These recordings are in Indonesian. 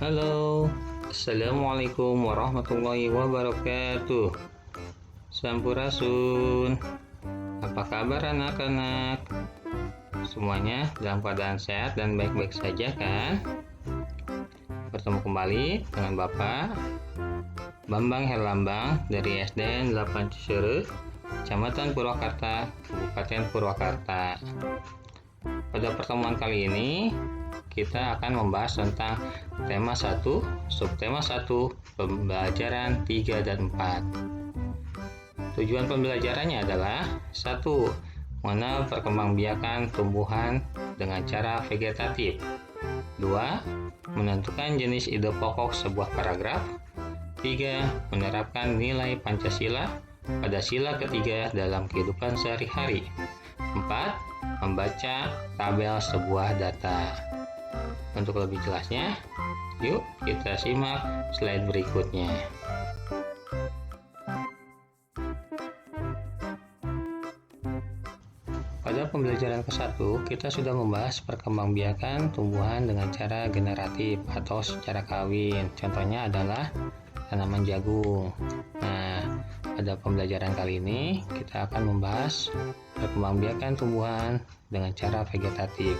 Halo, Assalamualaikum warahmatullahi wabarakatuh. Sampurasun. Apa kabar anak-anak? Semuanya dalam keadaan sehat dan baik-baik saja kan? Bertemu kembali dengan Bapak Bambang Herlambang dari SDN 8 Cisereu, Kecamatan Purwakarta, Kabupaten Purwakarta. Pada pertemuan kali ini, kita akan membahas tentang tema 1, subtema 1, pembelajaran 3 dan 4. Tujuan pembelajarannya adalah 1. Mengenal perkembangbiakan tumbuhan dengan cara vegetatif. 2. Menentukan jenis ide pokok sebuah paragraf. 3. Menerapkan nilai Pancasila pada sila ketiga dalam kehidupan sehari-hari. 4. Membaca tabel sebuah data. Untuk lebih jelasnya, yuk kita simak slide berikutnya. Pada pembelajaran ke-1, kita sudah membahas perkembangbiakan tumbuhan dengan cara generatif atau secara kawin. Contohnya adalah tanaman jagung. Nah, pada pembelajaran kali ini kita akan membahas perkembangbiakan tumbuhan dengan cara vegetatif.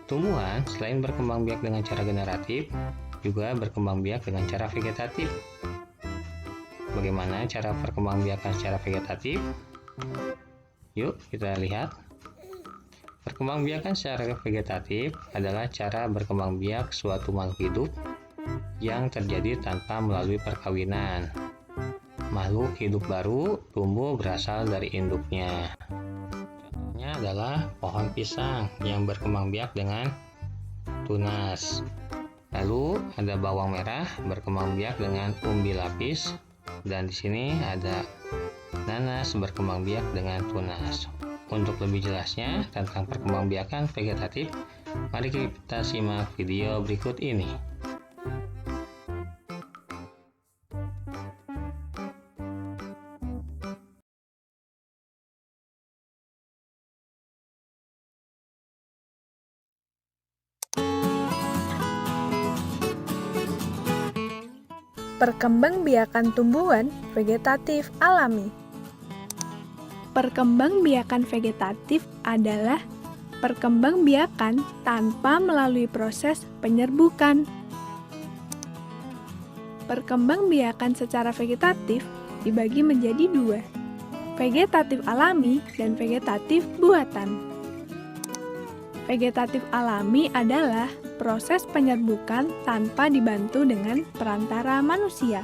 Tumbuhan selain berkembang biak dengan cara generatif, juga berkembang biak dengan cara vegetatif. Bagaimana cara perkembangbiakan secara vegetatif? Yuk kita lihat. Perkembangbiakan secara vegetatif adalah cara berkembang biak suatu makhluk hidup yang terjadi tanpa melalui perkawinan. Makhluk hidup baru tumbuh berasal dari induknya. Contohnya adalah pohon pisang yang berkembang biak dengan tunas. Lalu ada bawang merah berkembang biak dengan umbi lapis, dan di sini ada nanas berkembang biak dengan tunas. Untuk lebih jelasnya tentang perkembangbiakan vegetatif, mari kita simak video berikut ini. Perkembangbiakan tumbuhan vegetatif alami. Perkembangbiakan vegetatif adalah perkembangbiakan tanpa melalui proses penyerbukan. Perkembangbiakan secara vegetatif dibagi menjadi dua, vegetatif alami dan vegetatif buatan. Vegetatif alami adalah proses penyerbukan tanpa dibantu dengan perantara manusia.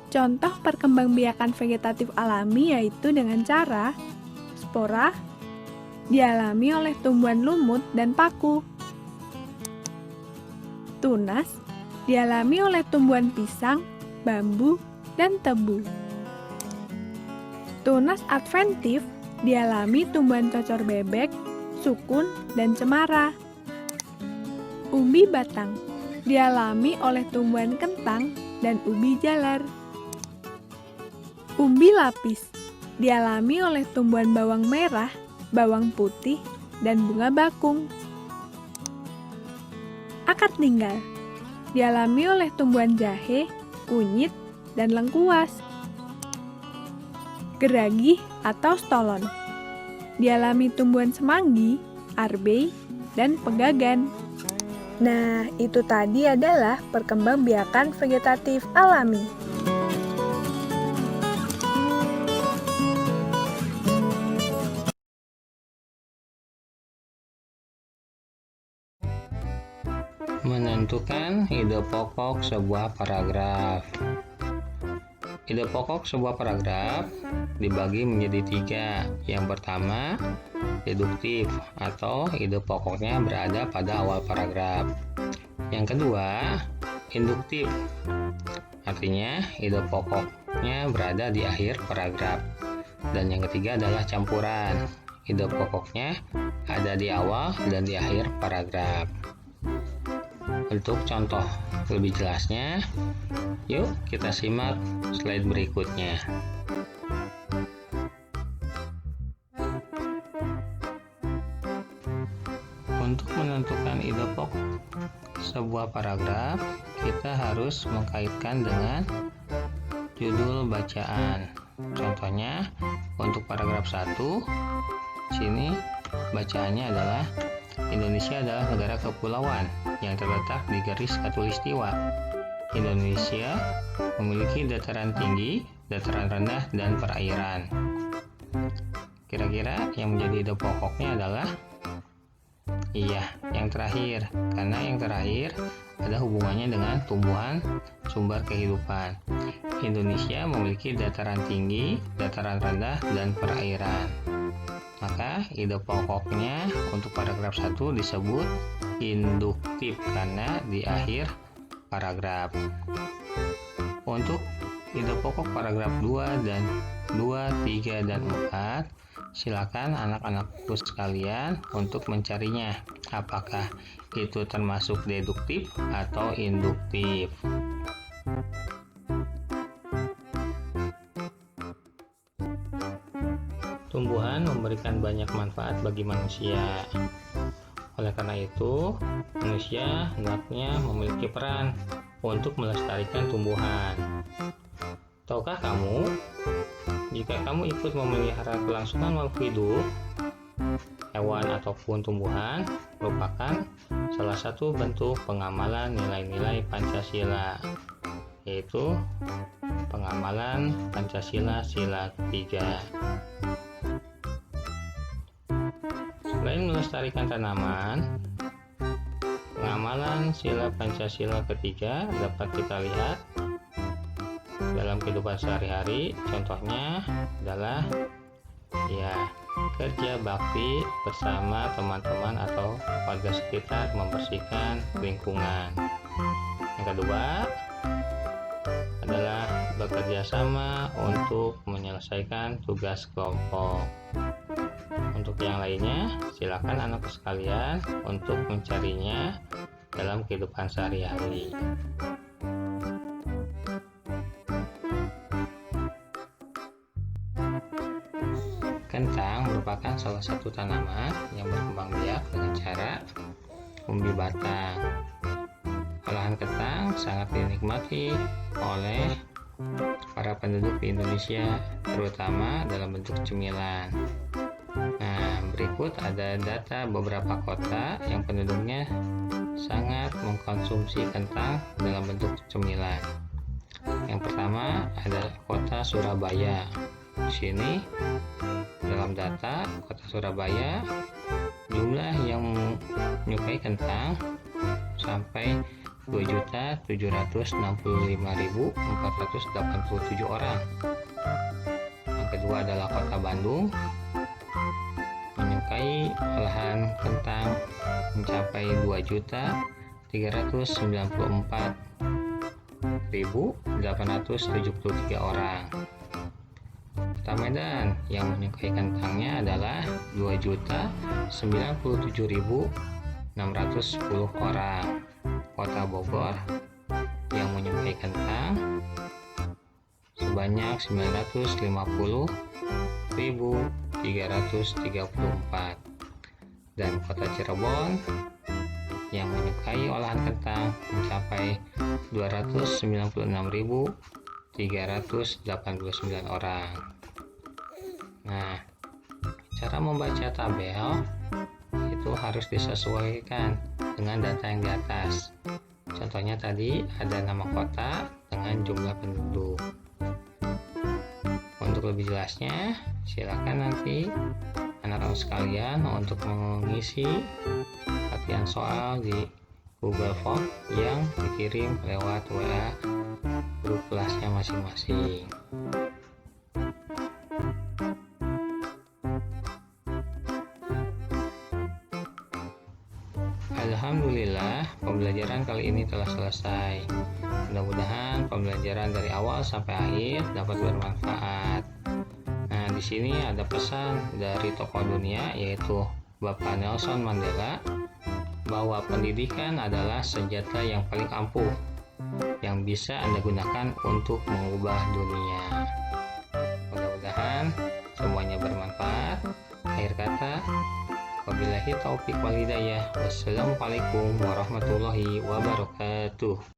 Contoh perkembangbiakan vegetatif alami yaitu dengan cara spora dialami oleh tumbuhan lumut dan paku. Tunas dialami oleh tumbuhan pisang, bambu, dan tebu. Tunas adventif dialami tumbuhan cocor bebek, sukun, dan cemara. Umbi batang dialami oleh tumbuhan kentang dan ubi jalar. Umbi lapis dialami oleh tumbuhan bawang merah, bawang putih, dan bunga bakung. Akar tinggal dialami oleh tumbuhan jahe, kunyit, dan lengkuas. Geragih atau stolon dialami tumbuhan semanggi, arbei, dan pegagan. Nah, itu tadi adalah perkembangbiakan vegetatif alami. Menentukan ide pokok sebuah paragraf. Ide pokok sebuah paragraf dibagi menjadi 3. Yang pertama, deduktif atau ide pokoknya berada pada awal paragraf. Yang kedua, induktif, artinya ide pokoknya berada di akhir paragraf. Dan yang ketiga adalah campuran, ide pokoknya ada di awal dan di akhir paragraf. Untuk contoh lebih jelasnya, yuk kita simak slide berikutnya. Untuk menentukan ide pokok sebuah paragraf, kita harus mengkaitkan dengan judul bacaan. Contohnya, untuk paragraf 1, sini bacaannya adalah Indonesia adalah negara kepulauan yang terletak di garis khatulistiwa. Indonesia memiliki dataran tinggi, dataran rendah, dan perairan. Kira-kira yang menjadi ide pokoknya adalah yang terakhir, karena yang terakhir ada hubungannya dengan tumbuhan sumber kehidupan. Indonesia memiliki dataran tinggi, dataran rendah, dan perairan. Maka ide pokoknya untuk paragraf 1 disebut induktif karena di akhir paragraf. Untuk ide pokok paragraf 2 dan 2, 3, dan 4, silakan anak-anakku sekalian untuk mencarinya. Apakah itu termasuk deduktif atau induktif? Tumbuhan memberikan banyak manfaat bagi manusia. Oleh karena itu, manusia hendaknya memiliki peran untuk melestarikan tumbuhan. Tahukah kamu, jika kamu ikut memelihara kelangsungan makhluk hidup, hewan ataupun tumbuhan merupakan salah satu bentuk pengamalan nilai-nilai Pancasila, yaitu pengamalan Pancasila Sila ketiga. Selain melestarikan tanaman, pengamalan Sila Pancasila ketiga dapat kita lihat dalam kehidupan sehari-hari. Contohnya adalah kerja bakti bersama teman-teman atau warga sekitar membersihkan lingkungan. Yang kedua adalah bekerja sama untuk menyelesaikan tugas kelompok. Untuk yang lainnya, silakan anak sekalian untuk mencarinya dalam kehidupan sehari-hari. Kentang merupakan salah satu tanaman yang berkembang biak dengan cara umbi batang. Olahan kentang sangat dinikmati oleh para penduduk di Indonesia, terutama dalam bentuk cemilan. Nah, berikut ada data beberapa kota yang penduduknya sangat mengkonsumsi kentang dalam bentuk cemilan. Yang pertama ada kota Surabaya. Di sini dalam data kota Surabaya, jumlah yang menyukai kentang sampai 2.765.487 orang. Yang kedua adalah kota Bandung, menyukai olahan kentang mencapai 2.394.873 orang. Kota Medan yang menyukai kentangnya adalah 2.097.610 orang. Kota Bogor yang menyukai kentang sebanyak 950.334, dan kota Cirebon yang menyukai olahan kentang mencapai 296.389 orang. Nah, cara membaca tabel itu harus disesuaikan dengan data yang di atas. Contohnya tadi ada nama kota dengan jumlah penduduk. Untuk lebih jelasnya, silakan nanti anak-anak sekalian untuk mengisi latihan soal di Google Form yang dikirim lewat WA grup kelasnya masing-masing. Alhamdulillah, pembelajaran kali ini telah selesai. Mudah-mudahan pembelajaran dari awal sampai akhir dapat bermanfaat. Nah, di sini ada pesan dari tokoh dunia, yaitu Bapak Nelson Mandela, bahwa pendidikan adalah senjata yang paling ampuh yang bisa Anda gunakan untuk mengubah dunia. Mudah-mudahan semuanya bermanfaat. Akhir kata, wabillahi Wabillahi taufiq wal hidayah. Wassalamualaikum warahmatullahi wabarakatuh.